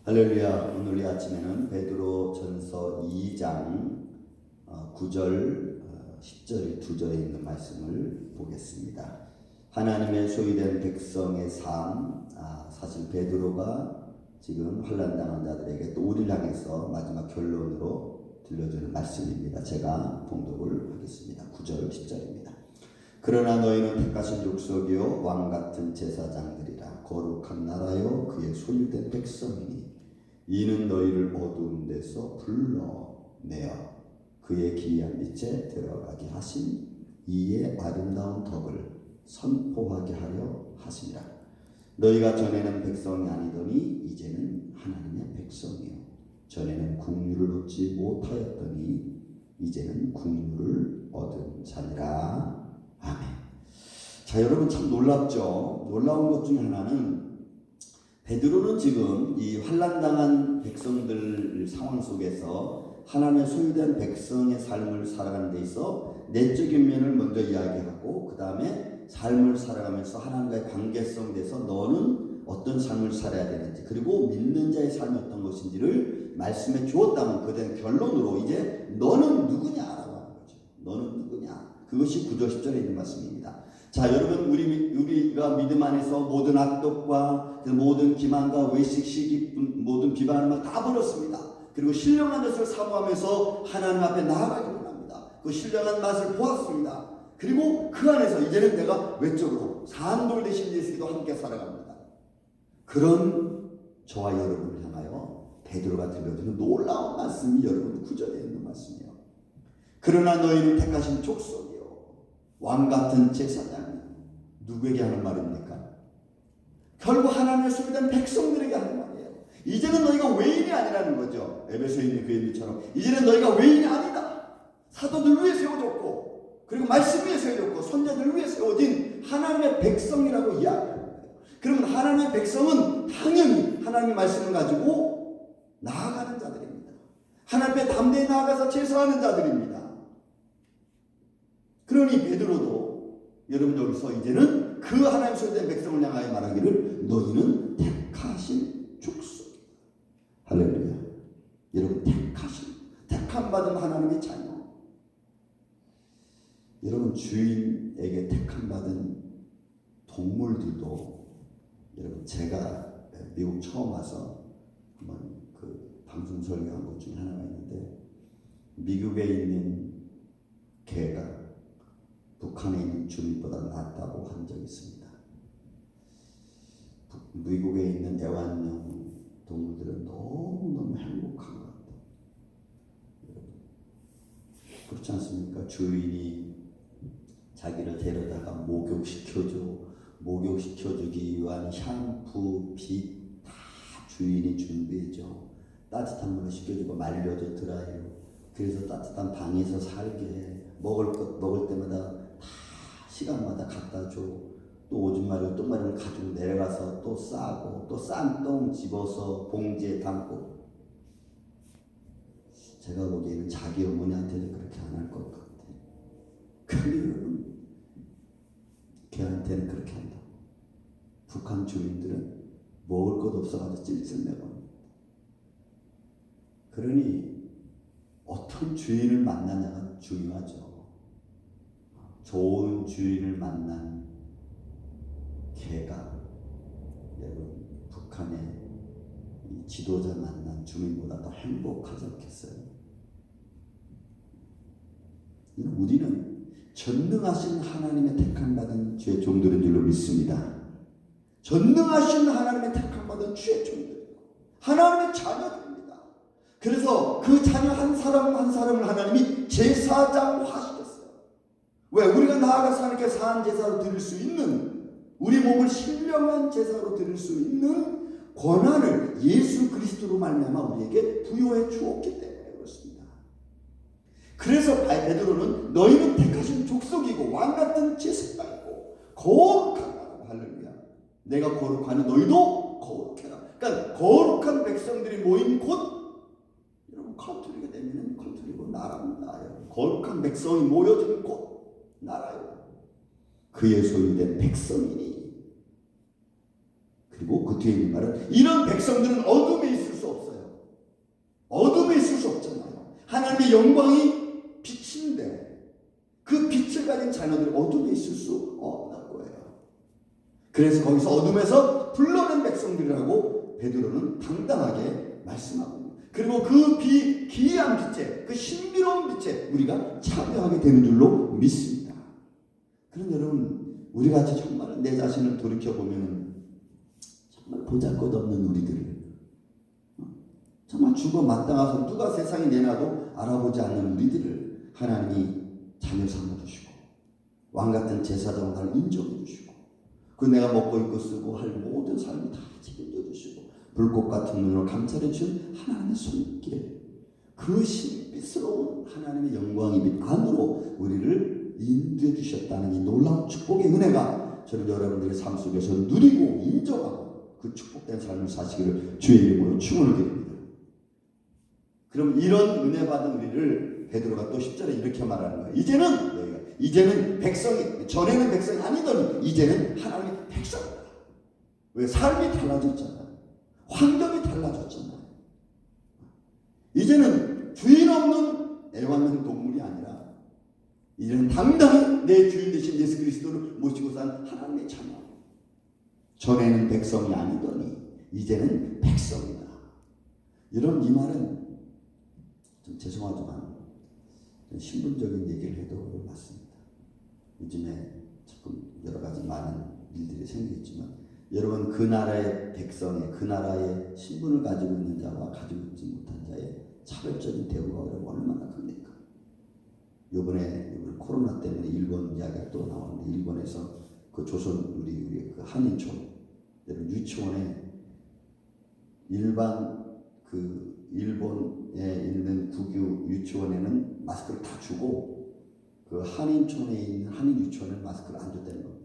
할렐루야. 오늘 이 아침에는 베드로 전서 2장 9절 10절 2절에 있는 말씀을 보겠습니다. 하나님의 소유된 백성의 삶, 사실 베드로가 지금 환난당한 자들에게 또 우리를 향해서 마지막 결론으로 들려주는 말씀입니다. 제가 봉독을 하겠습니다. 9절 10절입니다. 그러나 너희는 택하신 족속이요 왕같은 제사장들이라 거룩한 나라요 그의 소유된 백성이니 이는 너희를 어두운 데서 불러내어 그의 기이한 빛에 들어가게 하신 이의 아름다운 덕을 선포하게 하려 하시니라. 너희가 전에는 백성이 아니더니 이제는 하나님의 백성이요 전에는 국류를 얻지 못하였더니 이제는 국류를 얻은 자니라. 아멘. 자, 여러분 참 놀랍죠? 놀라운 것 중에 하나는 베드로는 지금 이 환난당한 백성들 상황 속에서 하나님의 소유된 백성의 삶을 살아가는 데 있어 내적인 면을 먼저 이야기하고 그 다음에 삶을 살아가면서 하나님과의 관계성 돼서 너는 어떤 삶을 살아야 되는지 그리고 믿는 자의 삶이 어떤 것인지를 말씀해 주었다면 그된 결론으로 이제 너는 누구냐라고 하는 거죠. 너는 누구냐. 그것이 9절 10절에 있는 말씀입니다. 자, 여러분 우리가 믿음 안에서 모든 악독과 모든 기만과 외식, 시기, 모든 비방을 다 버렸습니다. 그리고 신령한 것을 사모하면서 하나님 앞에 나아가기 원합니다. 그 신령한 맛을 보았습니다. 그리고 그 안에서 이제는 내가 외적으로 산돌 대신 예수님도 함께 살아갑니다. 그런 저와 여러분을 향하여 베드로가 들려주는 놀라운 말씀이 여러분 9절에 있는 말씀이에요. 그러나 너희는 택하신 족속이요 왕같은 제사장이요. 누구에게 하는 말입니까? 결국 하나님의 소유된 백성들에게 하는 말이에요. 이제는 너희가 외인이 아니라는 거죠. 에베소에 있는 교인들처럼 이제는 너희가 외인이 아니다. 사도들 위에 세워졌고 그리고 말씀 위에 세워졌고 선자들 위에 세워진 하나님의 백성이라고 이야기하는 거예요. 그러면 하나님의 백성은 당연히 하나님의 말씀을 가지고 나아가는 자들입니다. 하나님 앞에 담대히 나아가서 제사하는 자들입니다. 그러니 베드로도 여러분 여기서 이제는 그 하나님 소유된 백성을 향하여 말하기를 너희는 택하신 족속이다. 할렐루야. 여러분 택함 받은 하나님의 자녀. 여러분 주인에게 택함 받은 동물들도 여러분 제가 미국 처음 와서 한번 그 방송 설교한 것 중에 하나가 있는데 미국에 있는 개가 북한에 있는 주민보다 낫다고 한 적이 있습니다. 미국에 있는 애완용 동물들은 너무너무 행복한 것 같아요. 그렇지 않습니까? 주인이 자기를 데려다가 목욕시켜주기 위한 샴푸, 빗 다 주인이 준비해줘. 따뜻한 물로 씻겨주고 말려줘 드라이로. 그래서 따뜻한 방에서 살게 해. 먹을 때마다 다 시간마다 갖다 줘. 또 오줌 마리고 똥마리를 가지고 내려가서 또 싸고 또 싼 똥 집어서 봉지에 담고. 제가 보기에는 자기 어머니한테도 그렇게 안 할 것 같아요. 근데 걔한테는 그렇게 한다. 북한 주민들은 먹을 것 없어가지고 찔찔매고. 그러니 어떤 주인을 만나냐가 중요하죠. 좋은 주인을 만난 개가 여러분 북한의 이 지도자 만난 주민보다 더 행복하지 않겠어요? 우리는 전능하신 하나님의 택함받은 주의 종들인 줄로 믿습니다. 전능하신 하나님의 택함받은 주의 종들, 하나님의 자녀들입니다. 그래서 그 자녀 한 사람 한 사람을 하나님이 제사장화시켰어요. 왜? 우리가 나아가서 하나님께 사한 제사로 드릴 수 있는, 우리 몸을 신령한 제사로 드릴 수 있는 권한을 예수 그리스도로 말미암아 우리에게 부여해 주었기 때문에 그렇습니다. 그래서 베드로는 너희는 택하신 족속이고 왕같은 제사장이고 거룩한 나라. 할렐루야. 내가 거룩하니 너희도 거룩해라. 그러니까 거룩한 백성들이 모인 곳, 여러분 컨트리가 되면 컨트리고 나라입니다. 거룩한 백성이 모여진 곳, 나라요. 그의 소유된 백성이니. 그리고 그 뒤에 있는 말은 이런 백성들은 어둠에 있을 수 하나님의 영광이 빛인데 그 빛을 가진 자녀들이 어둠에 있을 수 없는 거예요. 그래서 거기서 어둠에서 불러낸 백성들이라고 베드로는 당당하게 말씀하고, 그리고 그 기이한 빛에, 그 신비로운 빛에 우리가 참여하게 되는 줄로 믿습니다. 그럼 여러분, 우리 같이 정말 내 자신을 돌이켜보면 정말 보잘것없는 우리들을, 정말 죽어 마땅해서 누가 세상에 내놔도 알아보지 않는 우리들을 하나님이 자녀 삼아주시고 왕같은 제사장을 나를 인정해주시고, 그 내가 먹고 입고 쓰고 할 모든 삶을 다 책임져 주시고 불꽃 같은 눈으로 감찰해 주신 하나님의 손길, 그 신비스러운 하나님의 영광의 빛 안으로 우리를 인도해 주셨다는 이 놀라운 축복의 은혜가 저는 여러분들의 삶 속에서 누리고 인정하고 그 축복된 삶을 사시기를 주의 이름으로 축원을 드립니다. 그럼 이런 은혜 받은 우리를 베드로가 또 10절에 이렇게 말하는 거예요. 이제는 백성이, 전에는 백성이 아니더니 이제는 하나님의 백성이다. 왜? 삶이 달라졌잖아요. 환경이 달라졌잖아요. 이제는 주인 없는 애완용 동물이 아니라 이제는 당당히 내 주인 되신 예수 그리스도를 모시고 산 하나님의 자녀. 전에는 백성이 아니더니 이제는 백성이다. 이런 이 말은 좀 죄송하지만 신분적인 얘기를 해도 맞습니다. 요즘에 조금 여러 가지 많은 일들이 생기겠지만 여러분, 그 나라의 백성의, 그 나라의 신분을 가지고 있는 자와 가지고 있지 못한 자의 차별적인 대우가 얼마나 큽니까? 요번에 코로나 때문에 일본 이야기가 또 나오는데, 일본에서 그 조선 우리 그 한인촌 여러분 유치원에 일반 그 일본에 있는 국유 유치원에는 마스크를 다 주고 그 한인촌에 있는 한인 유치원에는 마스크를 안 줬다는 겁니다.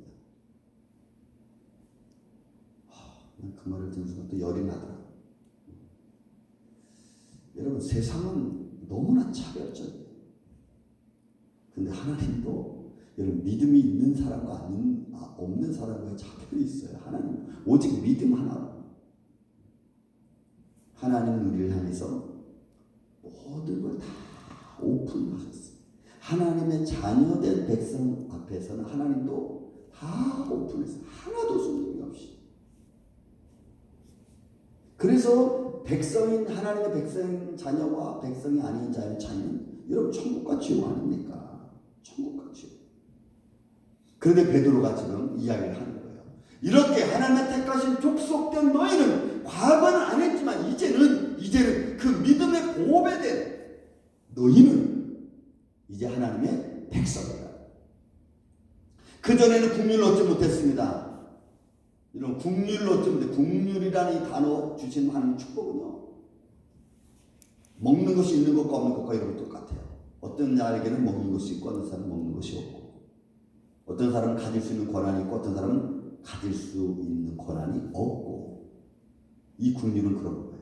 그 말을 듣는 순간 또 열이 나더라고요. 여러분, 세상은 너무나 차별적이에요. 근데 하나님도 여러분 믿음이 있는 사람과 없는 사람과의 차별이 있어요. 하나님 오직 믿음 하나로. 하나님은 우리를 향해서 모든 걸 다 오픈하셨어요. 하나님의 자녀된 백성 앞에서는 하나님도 다 오픈했어요. 하나도 숨김이 없이. 그래서 백성인 하나님의 백성 자녀와 백성이 아닌 자의 차이는 여러분 천국과 지옥 아닙니까? 천국과 지옥. 그런데 베드로가 지금 이야기를 하는 거예요. 이렇게 하나님의 택하신 족속된 너희는 과거는 안 했지만 이제는 그 믿음의 보배된 너희는 이제 하나님의 백성이다. 그전에는 국률을 얻지 못했습니다. 이런 국률을 얻지 못해. 국률이라는 이 단어 주신 하나님 축복은요, 먹는 것이 있는 것과 없는 것과 이런 것 똑같아요. 어떤 자에게는 먹는 것이 있고 어떤 사람은 먹는 것이 없고, 어떤 사람은 가질 수 있는 권한이 있고 어떤 사람은 가질 수 있는 권한이 없고, 이 국률은 그런 거예요.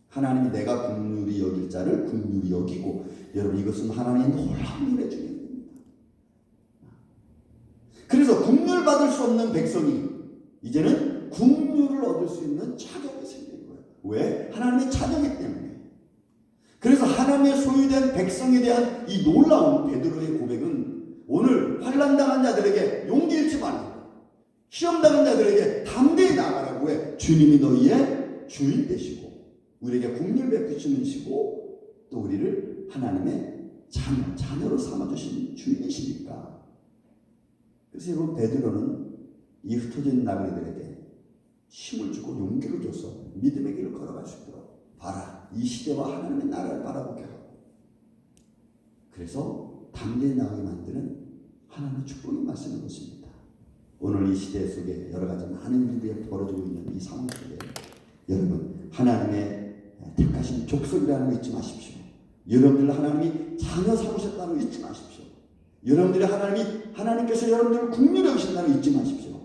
하나님이 내가 국률이 여길 자를 국률이 여기고, 여러분 이것은 하나님의 놀라운 은혜 중에 있습니다. 그래서 국률 받을 수 없는 백성이 이제는 국률을 얻을 수 있는 자격이 생긴 거예요. 왜? 하나님의 자녀이기 때문에. 그래서 하나님의 소유된 백성에 대한 이 놀라운 베드로의 고백은 오늘 환난당한 자들에게 용기 잃지 말고 시험당한 자들에게 담대히 나가라고 해. 주님이 너희의 주인 되시고 우리에게 국률 베푸시고 또 우리를 하나님의 자녀로 삼아주신 주인이시니까. 그래서 여러분, 베드로는 이 흩어진 나그네들에게 힘을 주고 용기를 줘서 믿음의 길을 걸어갈 수 있도록, 봐라, 이 시대와 하나님의 나라를 바라보게 하고, 그래서 담대히 나가게 만드는 하나님의 축복이 말씀인 것입니다. 오늘 이 시대 속에 여러 가지 많은 일들이 벌어지고 있는 이 상황 속에 여러분, 하나님의 택하신 족속이라는 거 잊지 마십시오. 여러분들 하나님이 자녀 삼으셨다는 거 잊지 마십시오. 여러분들이 하나님께서 여러분들을 국률에 오신다는 거 잊지 마십시오.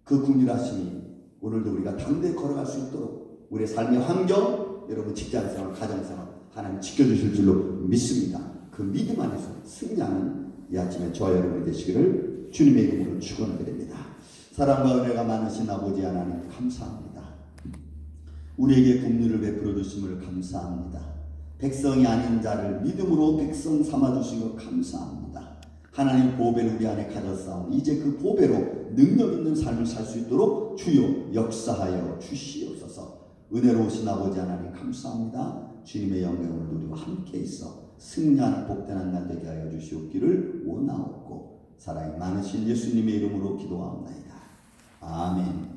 그 국률하심이 오늘도 우리가 담대히 걸어갈 수 있도록 우리의 삶의 환경, 여러분 직장생활, 가정생활 하나님 지켜주실 줄로 믿습니다. 그 믿음 안에서 승리하는 이 아침에 저와 여러분이 되시기를 주님의 이름으로 축원드립니다. 사랑과 은혜가 많으신 아버지 하나님 감사합니다. 우리에게 국률을 베풀어 주심을 감사합니다. 백성이 아닌 자를 믿음으로 백성 삼아주시고 감사합니다. 하나님 보배를 우리 안에 가졌사오니 이제 그 보배로 능력 있는 삶을 살 수 있도록 주여 역사하여 주시옵소서. 은혜로우신 아버지 하나님 감사합니다. 주님의 영광을 누리고 함께 있어 승리하는 복된 한 날 되게 하여 주시옵기를 원하옵고 사랑이 많으신 예수님의 이름으로 기도하옵나이다. 아멘.